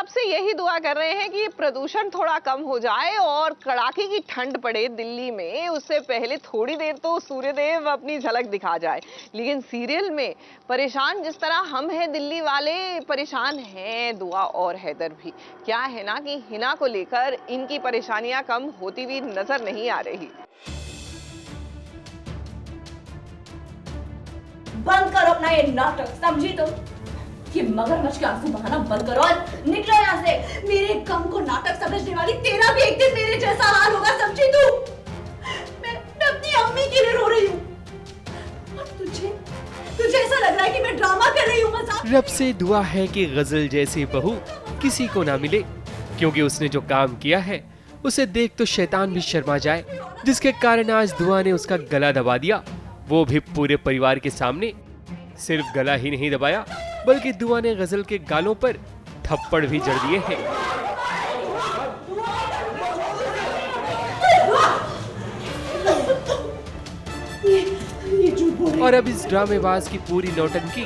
से यही दुआ कर रहे हैं कि प्रदूषण थोड़ा कम हो जाए और कड़ाके की ठंड पड़े दिल्ली में, उससे पहले थोड़ी देर तो सूर्यदेव अपनी झलक दिखा जाए। लेकिन सीरियल में परेशान जिस तरह हम हैं दिल्ली वाले, परेशान हैं दुआ और हैदर भी। क्या है ना कि हिना को लेकर इनकी परेशानियां कम होती हुई नजर नहीं आ रही। बंद करो अपना ये नाटक, समझी तुम? ये मगरमच्छ के आंसू बहाना बंद करो और निकलो यहाँ से। मेरे गम को नाटक समझने वाली तेरा भी एक दिन मेरे जैसा हाल होगा, समझी तू? मैं अपनी अम्मी के लिए रो रही हूँ और तुझे ऐसा लग रहा है कि मैं ड्रामा कर रही हूँ, मजाक। रब से दुआ है कि गजल जैसी बहू किसी को ना मिले, क्योंकि उसने जो काम किया है उसे देख तो शैतान भी शर्मा जाए, जिसके कारण आज दुआ ने उसका गला दबा दिया, वो भी पूरे परिवार के सामने। सिर्फ गला ही नहीं दबाया बल्कि दुआ ने गजल के गालों पर थप्पड़ भी जड़ दिए हैं। और अब इस ड्रामेबाज की पूरी नौटंकी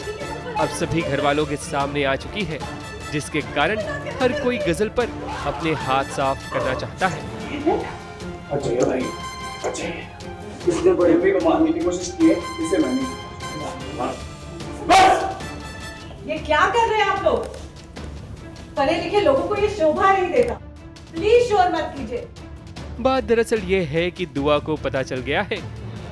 अब सभी घर वालों के सामने आ चुकी है, जिसके कारण हर कोई गजल पर अपने हाथ साफ करना चाहता है। अच्छा भाई, अच्छा इसने बड़े भाई को मारने की कोशिश की है, इसे मैंने बस। ये क्या कर रहे हैं आप लोग? पढ़े लिखे लोगों को ये शोभा नहीं देता, प्लीज शोर मत कीजिए। बात दरअसल ये है कि दुआ को पता चल गया है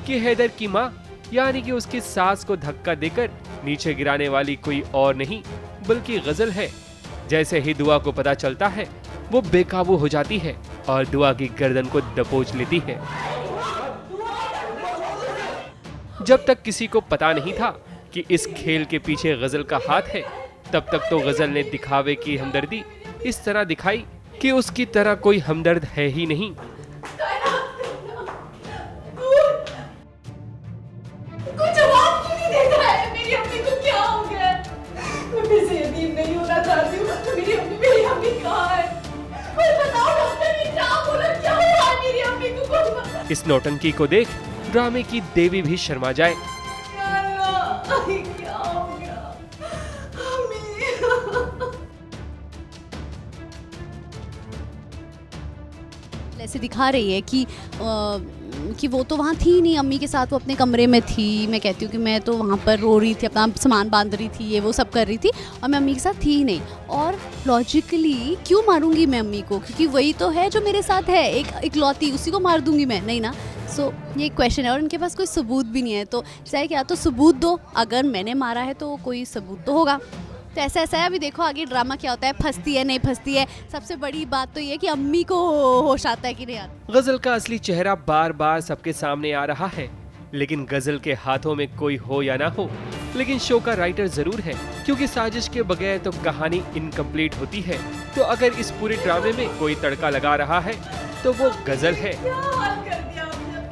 कि हैदर की माँ यानी कि उसकी सास को धक्का देकर नीचे गिराने वाली कोई और नहीं बल्कि गजल है। जैसे ही दुआ को पता चलता है वो बेकाबू हो जाती है और दुआ की गर्दन को दबोच लेती है। जब तक किसी को पता नहीं था कि इस खेल के पीछे गजल का हाथ है, तब तक तो गजल ने दिखावे की हमदर्दी इस तरह दिखाई कि उसकी तरह कोई हमदर्द है ही नहीं। कुछ जवाब क्यों नहीं देता है? मेरी अम्मी को क्या हो गया? मैं फिर से यतीम नहीं होना चाहती हूँ। मेरी अम्मी कहाँ है? कोई बताओ डॉक्टर ने क्या बोला, क्या हुआ है मेरी अम्मी को? कोई बताओ। इस नौटंकी को देख ड्रामे की देवी भी शर्मा जाए। क्या हो गया? ऐसे दिखा रही है कि वो तो वहाँ थी नहीं अम्मी के साथ, वो अपने कमरे में थी। मैं कहती हूँ कि मैं तो वहाँ पर रो रही थी, अपना सामान बांध रही थी, ये वो सब कर रही थी और मैं अम्मी के साथ थी ही नहीं। और लॉजिकली क्यों मारूंगी मैं अम्मी को, क्योंकि वही तो है जो मेरे साथ है, एक इकलौती, उसी को मार दूंगी मैं? नहीं ना। सो ये क्वेश्चन है और उनके पास कोई सबूत भी नहीं है, तो चाहे क्या तो सबूत दो, अगर मैंने मारा है तो कोई सबूत तो होगा। तो ऐसा है। अभी देखो आगे ड्रामा क्या होता है, फंसती है नहीं फंसती है। सबसे बड़ी बात तो ये है कि अम्मी को होश आता है कि नहीं आता। गजल का असली चेहरा बार बार सबके सामने आ रहा है, लेकिन गजल के हाथों में कोई हो या ना हो, लेकिन शो का राइटर जरूर है, क्योंकि साजिश के बगैर तो कहानी इनकम्प्लीट होती है। तो अगर इस पूरे ड्रामे में कोई तड़का लगा रहा है तो वो गजल है।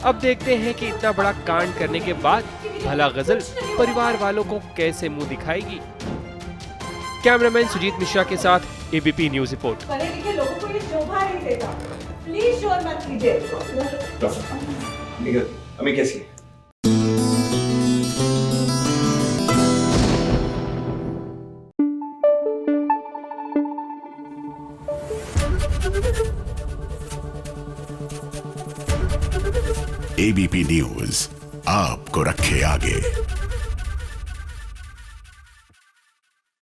अब देखते हैं कि इतना बड़ा कांड करने के बाद भला गजल परिवार वालों को कैसे मुंह दिखाएगी। कैमरामैन सुजीत मिश्रा के साथ एबीपी न्यूज रिपोर्ट। पढ़े लिखे लोगों को ये शोभा नहीं देता, प्लीज शोर मत कीजिए। अम्मी कैसी है? एबीपी न्यूज आपको रखे आगे।